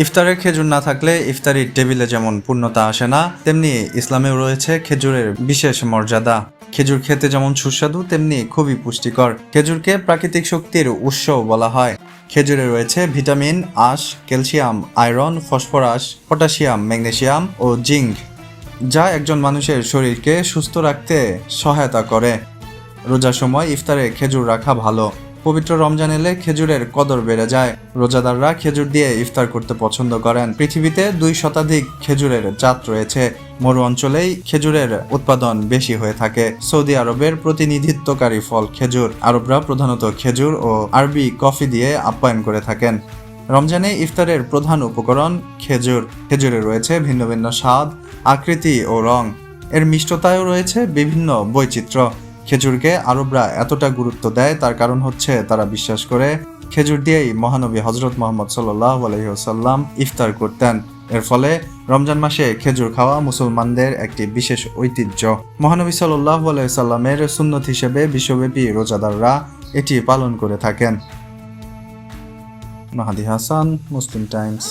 ইফতারের খেজুর না থাকলে ইফতারির টেবিলে যেমন পূর্ণতা আসে না, তেমনি ইসলামেও রয়েছে খেজুরের বিশেষ মর্যাদা। খেজুর খেতে যেমন সুস্বাদু তেমনি খুবই পুষ্টিকর। খেজুরকে প্রাকৃতিক শক্তির উৎসও বলা হয়। খেজুরে রয়েছে ভিটামিন, আঁশ, calcium, iron, phosphorus, potassium, magnesium ও জিঙ্ক, যা একজন মানুষের শরীরকে সুস্থ রাখতে সহায়তা করে। রোজার সময় ইফতারে খেজুর রাখা ভালো। পবিত্র রমজান এলে খেজুরের কদর বেড়ে যায়। রোজাদাররা খেজুর দিয়ে ইফতার করতে পছন্দ করেন। পৃথিবীতে 2 শতাধিক খেজুরের জাত রয়েছে। মরু অঞ্চলেই খেজুরের উৎপাদন বেশি হয়ে থাকে। সৌদি আরবের প্রতিনিধিত্বকারী ফল খেজুর। আরবরা প্রধানত খেজুর ও আরবি কফি দিয়ে আপ্যায়ন করে থাকেন। রমজানে ইফতারের প্রধান উপকরণ খেজুর। খেজুরে রয়েছে ভিন্ন ভিন্ন স্বাদ, আকৃতি ও রং। এর মিষ্টতায়ও রয়েছে বিভিন্ন বৈচিত্র্য। খেজুরকে আরবরা এতটা গুরুত্ব দেয় তার কারণ হচ্ছে তারা বিশ্বাস করে খেজুর দিয়েই মহানবী হযরত মুহাম্মদ সাল্লাল্লাহু আলাইহি ওয়াসাল্লাম ইফতার করতেন। এর ফলে রমজান মাসে খেজুর খাওয়া মুসলমানদের একটি বিশেষ ঐতিহ্য। মহানবী সাল্লাল্লাহু আলাইহি ওয়াসাল্লামের সুন্নত হিসেবে বিশ্বব্যাপী রোজাদাররা এটি পালন করে থাকেন। মাহাদি হাসান, মুসলিম টাইমস।